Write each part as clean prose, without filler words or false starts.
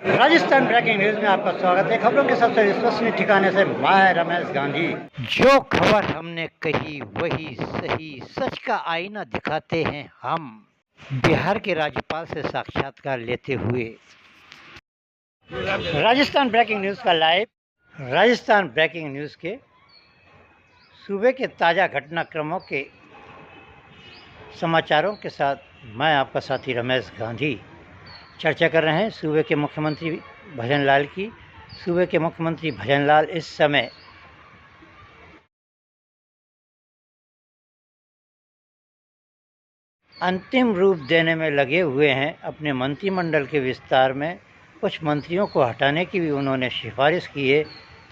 Rajasthan breaking news में आपका स्वागत है। खबरों के सबसे विश्वसनीय ठिकाने से मैं रमेश गांधी। जो खबर हमने कही वही सही, सच का आईना दिखाते हैं हम। बिहार के राज्यपाल से साक्षात्कार लेते हुए राजस्थान ब्रेकिंग न्यूज का लाइव। राजस्थान ब्रेकिंग न्यूज के सूबे के ताजा घटनाक्रमों के समाचारों के साथ मैं आपका साथी रमेश गांधी चर्चा कर रहे हैं सूबे के मुख्यमंत्री भजनलाल की। सूबे के मुख्यमंत्री भजनलाल इस समय अंतिम रूप देने में लगे हुए हैं। अपने मंत्रिमंडल के विस्तार में कुछ मंत्रियों को हटाने की भी उन्होंने सिफारिश की है,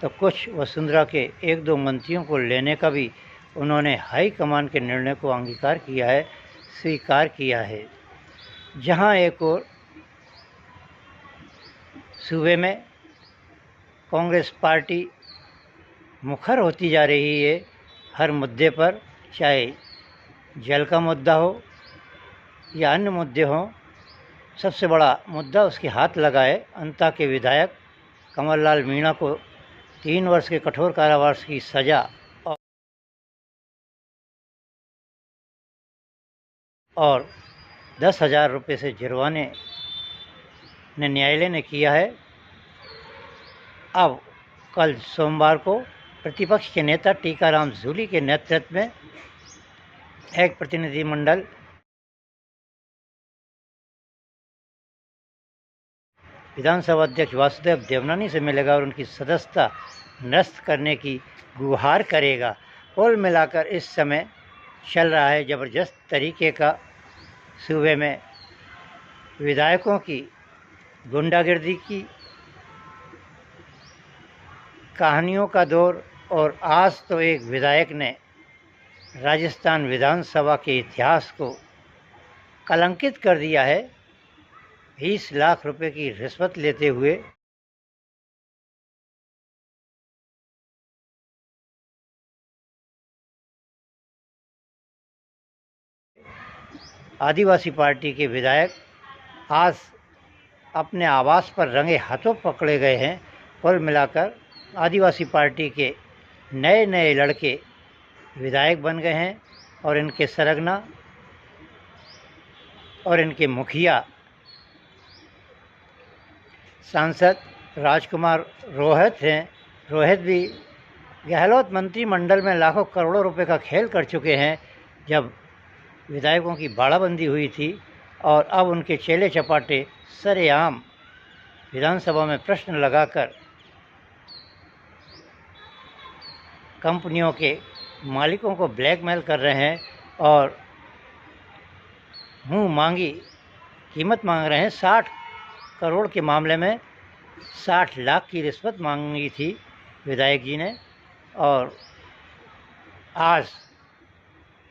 तो कुछ वसुंधरा के एक दो मंत्रियों को लेने का भी उन्होंने हाई कमान के निर्णय को अंगीकार किया है, स्वीकार किया है। जहां एक और सूबे में कांग्रेस पार्टी मुखर होती जा रही है हर मुद्दे पर, चाहे जल का मुद्दा हो या अन्य मुद्दे हों। सबसे बड़ा मुद्दा उसके हाथ लगा है। अंता के विधायक कमललाल मीणा को 3 वर्ष के कठोर कारावास की सजा और 10,000 रुपये से जुर्माने ने न्यायालय ने किया है। अब कल सोमवार को प्रतिपक्ष के नेता टीकाराम जूली के नेतृत्व में एक प्रतिनिधिमंडल विधानसभा अध्यक्ष वासुदेव देवनानी से मिलेगा और उनकी सदस्यता निरस्त करने की गुहार करेगा। कुल मिलाकर इस समय चल रहा है ज़बरदस्त तरीके का सूबे में विधायकों की गुंडागर्दी की कहानियों का दौर। और आज तो एक विधायक ने राजस्थान विधानसभा के इतिहास को कलंकित कर दिया है। 20 लाख रुपए की रिश्वत लेते हुए आदिवासी पार्टी के विधायक आज अपने आवास पर रंगे हाथों पकड़े गए हैं। कुल मिलाकर आदिवासी पार्टी के नए नए लड़के विधायक बन गए हैं और इनके सरगना और इनके मुखिया सांसद राजकुमार रोहित हैं। रोहित भी गहलोत मंत्रिमंडल में लाखों करोड़ों रुपए का खेल कर चुके हैं जब विधायकों की बाड़ाबंदी हुई थी, और अब उनके चेले चपाटे सरेआम विधानसभा में प्रश्न लगाकर कंपनियों के मालिकों को ब्लैकमेल कर रहे हैं और मुंह मांगी कीमत मांग रहे हैं। 60 करोड़ के मामले में 60 लाख की रिश्वत मांगी थी विधायक जी ने। और आज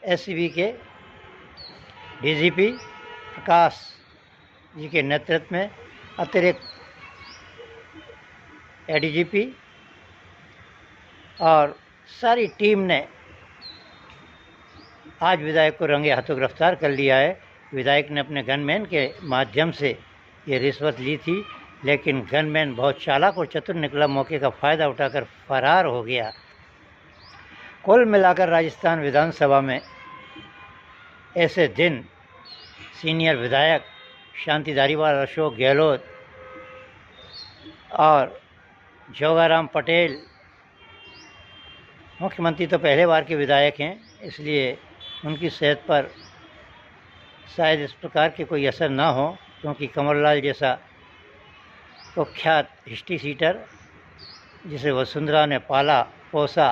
एससीबी के डीजीपी प्रकाश जी के नेतृत्व में अतिरिक्त एडीजीपी और सारी टीम ने आज विधायक को रंगे हाथों गिरफ्तार कर लिया है। विधायक ने अपने गनमैन के माध्यम से ये रिश्वत ली थी, लेकिन गनमैन बहुत चालाक और चतुर निकला, मौके का फ़ायदा उठाकर फरार हो गया। कुल मिलाकर राजस्थान विधानसभा में ऐसे दिन सीनियर विधायक शांति धारीवाल, अशोक गहलोत और जोगाराम पटेल, मुख्यमंत्री तो पहले बार के विधायक हैं, इसलिए उनकी सेहत पर शायद इस प्रकार के कोई असर ना हो, क्योंकि कमललाल जैसा कुख्यात हिस्ट्री सीटर जिसे वसुंधरा ने पाला पोसा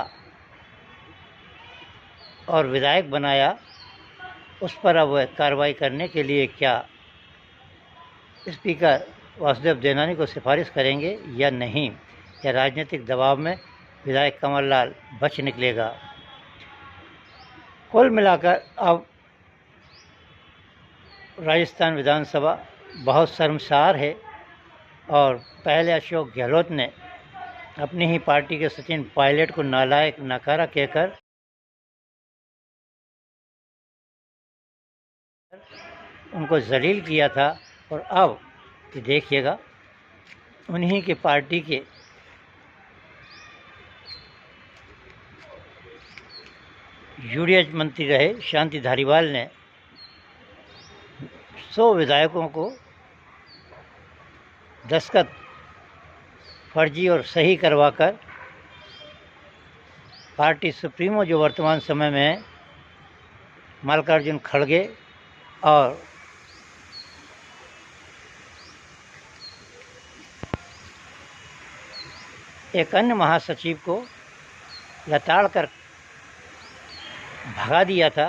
और विधायक बनाया, उस पर अब कार्रवाई करने के लिए क्या स्पीकर वासुदेव देवनानी को सिफारिश करेंगे या नहीं, या राजनीतिक दबाव में विधायक कमललाल बच निकलेगा। कुल मिलाकर अब राजस्थान विधानसभा बहुत शर्मसार है। और पहले अशोक गहलोत ने अपनी ही पार्टी के सचिन पायलट को नालायक नकारा कहकर उनको जलील किया था, और अब देखिएगा उन्हीं के पार्टी के यूडीएच मंत्री रहे शांति धारीवाल ने 100 विधायकों को दस्तखत फर्जी और सही करवाकर पार्टी सुप्रीमो जो वर्तमान समय में है मल्लिकार्जुन खड़गे और एक अन्य महासचिव को लताड़ कर भगा दिया था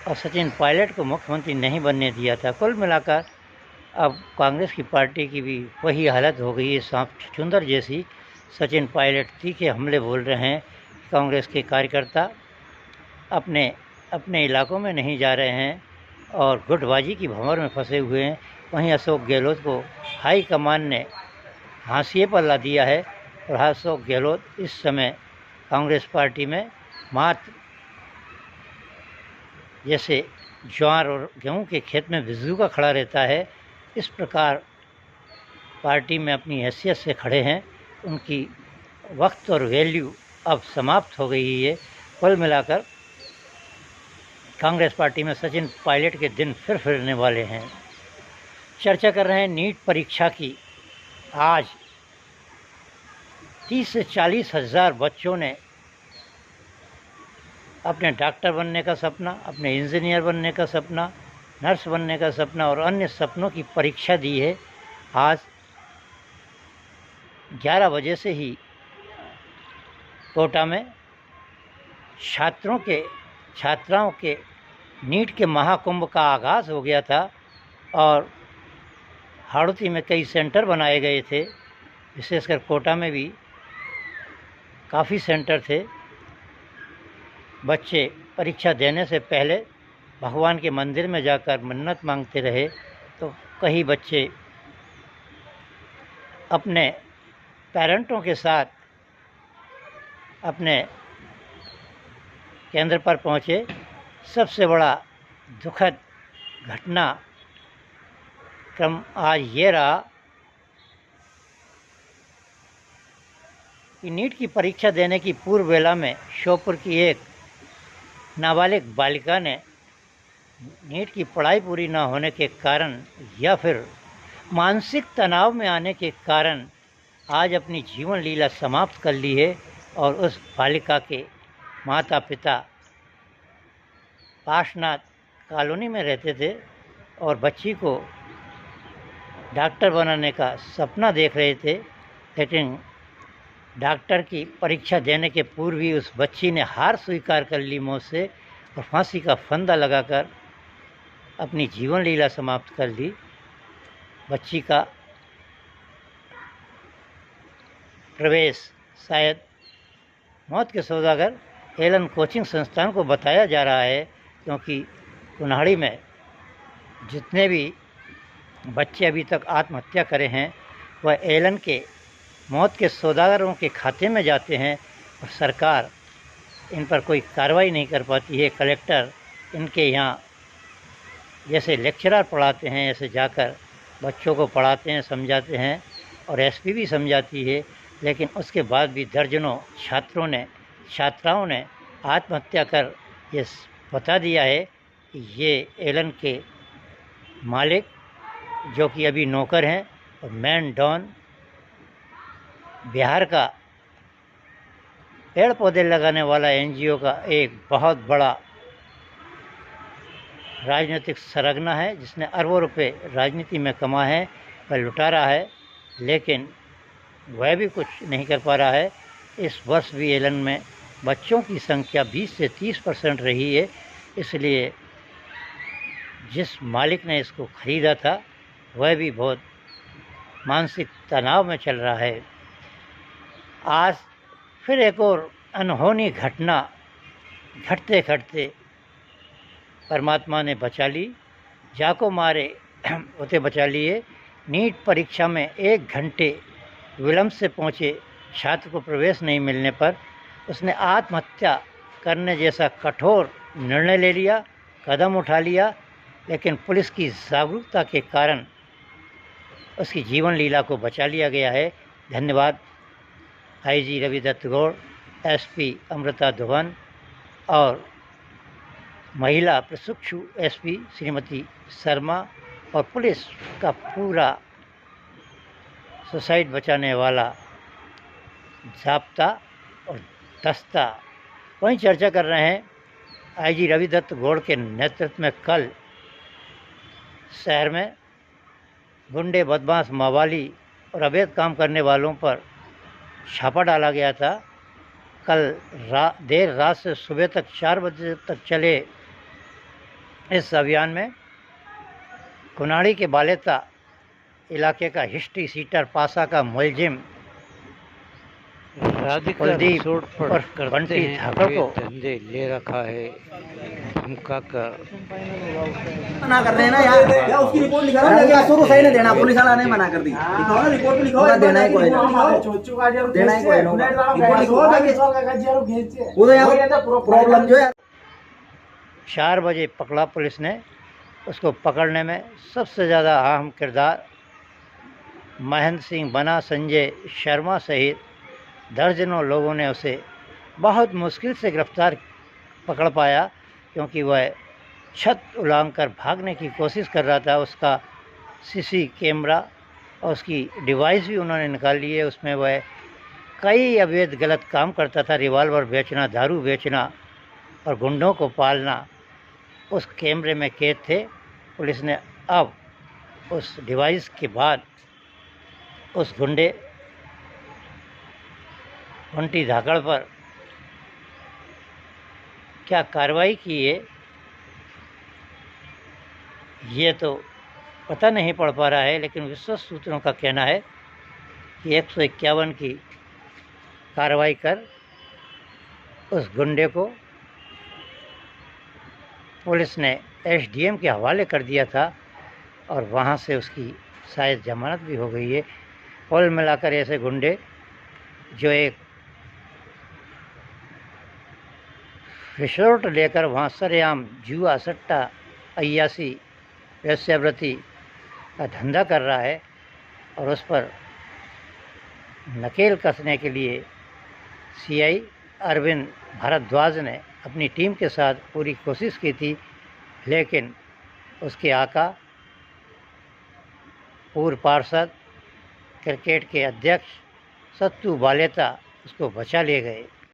और सचिन पायलट को मुख्यमंत्री नहीं बनने दिया था। कुल मिलाकर अब कांग्रेस की पार्टी की भी वही हालत हो गई है सांप छुछुंदर जैसी। सचिन पायलट तीखे हमले बोल रहे हैं। कांग्रेस के कार्यकर्ता अपने अपने इलाकों में नहीं जा रहे हैं और गुटबाजी की भंवर में फंसे हुए हैं। वहीं अशोक गहलोत को हाई कमान ने हाशिए पर ला दिया है और अशोक गहलोत इस समय कांग्रेस पार्टी में मात्र जैसे ज्वार और गेहूं के खेत में बिज्जू का खड़ा रहता है, इस प्रकार पार्टी में अपनी हैसियत से खड़े हैं। उनकी वक्त और वैल्यू अब समाप्त हो गई है। कुल मिलाकर कांग्रेस पार्टी में सचिन पायलट के दिन फिर फिरने वाले हैं। चर्चा कर रहे हैं नीट परीक्षा की। आज 30 से 40 हज़ार बच्चों ने अपने डॉक्टर बनने का सपना, अपने इंजीनियर बनने का सपना, नर्स बनने का सपना और अन्य सपनों की परीक्षा दी है। आज 11 बजे से ही कोटा में छात्राओं के नीट के महाकुंभ का आगाज़ हो गया था और हाड़ौती में कई सेंटर बनाए गए थे। विशेषकर कोटा में भी काफ़ी सेंटर थे। बच्चे परीक्षा देने से पहले भगवान के मंदिर में जाकर मन्नत मांगते रहे, तो कई बच्चे अपने पेरेंटों के साथ अपने केंद्र पर पहुँचे। सबसे बड़ा दुखद घटना क्रम आज ये रहा कि नीट की परीक्षा देने की पूर्व वेला में श्योपुर की एक नाबालिग बालिका ने नीट की पढ़ाई पूरी न होने के कारण या फिर मानसिक तनाव में आने के कारण आज अपनी जीवन लीला समाप्त कर ली है। और उस बालिका के माता पिता पाशनाथ कॉलोनी में रहते थे और बच्ची को डॉक्टर बनाने का सपना देख रहे थे, लेकिन डॉक्टर की परीक्षा देने के पूर्व ही उस बच्ची ने हार स्वीकार कर ली मौत से और फांसी का फंदा लगाकर अपनी जीवन लीला समाप्त कर दी। बच्ची का प्रवेश शायद मौत के सौदागर एलन कोचिंग संस्थान को बताया जा रहा है, क्योंकि कुन्हाड़ी में जितने भी बच्चे अभी तक आत्महत्या करे हैं वह एलन के मौत के सौदागरों के खाते में जाते हैं और सरकार इन पर कोई कार्रवाई नहीं कर पाती है। कलेक्टर इनके यहाँ जैसे लेक्चरर पढ़ाते हैं ऐसे जाकर बच्चों को पढ़ाते हैं, समझाते हैं और एसपी भी समझाती है, लेकिन उसके बाद भी दर्जनों छात्राओं ने आत्महत्या कर ये बता दिया है कि ये एलन के मालिक जो कि अभी नौकर हैं और मैन डॉन बिहार का पेड़ पौधे लगाने वाला एनजीओ का एक बहुत बड़ा राजनीतिक सरगना है, जिसने अरबों रुपए राजनीति में कमाए हैं, वह लुटा रहा है, लेकिन वह भी कुछ नहीं कर पा रहा है। इस वर्ष भी एलन में बच्चों की संख्या 20 से 30% रही है, इसलिए जिस मालिक ने इसको ख़रीदा था वह भी बहुत मानसिक तनाव में चल रहा है। आज फिर एक और अनहोनी घटना घटते घटते परमात्मा ने बचा ली, जाको मारे होते बचा लिए। नीट परीक्षा में 1 घंटे विलंब से पहुँचे छात्र को प्रवेश नहीं मिलने पर उसने आत्महत्या करने जैसा कठोर निर्णय ले लिया, कदम उठा लिया, लेकिन पुलिस की जागरूकता के कारण उसकी जीवन लीला को बचा लिया गया है। धन्यवाद आईजी रवि दत्त गौड़, एसपी अमृता धवन और महिला प्रशिक्षु एसपी श्रीमती शर्मा और पुलिस का पूरा सोसाइटी बचाने वाला जाप्ता और दस्ता। वहीं चर्चा कर रहे हैं आईजी रवि दत्त गौड़ के नेतृत्व में कल शहर में गुंडे, बदमाश, मवाली और अवैध काम करने वालों पर छापा डाला गया था। कल देर रात से सुबह तक 4 बजे तक चले इस अभियान में कुनाड़ी के बालेता इलाके का हिस्ट्री सीटर पासा का मुलजिम कुलदीप और बंटी ठाकुर को धंधे ले रखा है, धमका कर मना कर रहे हैं ना यार, या उसकी रिपोर्ट लिखा रहा है क्या? शुरू सही नहीं देना, पुलिस वाला ने मना कर दी। लिखाओ ना, रिपोर्ट लिखाओ, देना ही कोई ना, देना ही कोई ना, रिपोर्ट लिखो ताकि वो तो यार प्रॉब्लम जो है। 4 बजे पकड़ा पुलिस ने। उसको पकड़ने में सबसे ज़्यादा अहम किरदार महेंद्र सिंह बना, संजय शर्मा सहित दर्जनों लोगों ने उसे बहुत मुश्किल से गिरफ्तार पकड़ पाया, क्योंकि वह छत उलांघकर भागने की कोशिश कर रहा था। उसका सीसी कैमरा और उसकी डिवाइस भी उन्होंने निकाल ली है। उसमें वह कई अवैध गलत काम करता था, रिवॉल्वर बेचना, दारू बेचना और गुंडों को पालना उस कैमरे में कैद थे। पुलिस ने अब उस डिवाइस के बाद उस गुंडे बंटी धाकड़ पर क्या कार्रवाई की है ये तो पता नहीं पड़ पा रहा है, लेकिन विश्वस्त सूत्रों का कहना है कि 151 की कार्रवाई कर उस गुंडे को पुलिस ने एसडीएम के हवाले कर दिया था और वहाँ से उसकी शायद जमानत भी हो गई है। कुल मिलाकर ऐसे गुंडे जो एक रिसोर्ट लेकर वहाँ सरेआम जुआ, सट्टा, अय्यासी, वेश्यावृत्ति का धंधा कर रहा है और उस पर नकेल कसने के लिए सीआई अरविंद भारद्वाज ने अपनी टीम के साथ पूरी कोशिश की थी, लेकिन उसके आका, पूर्व पार्षद, क्रिकेट के अध्यक्ष सत्तू बालेता उसको बचा ले गए।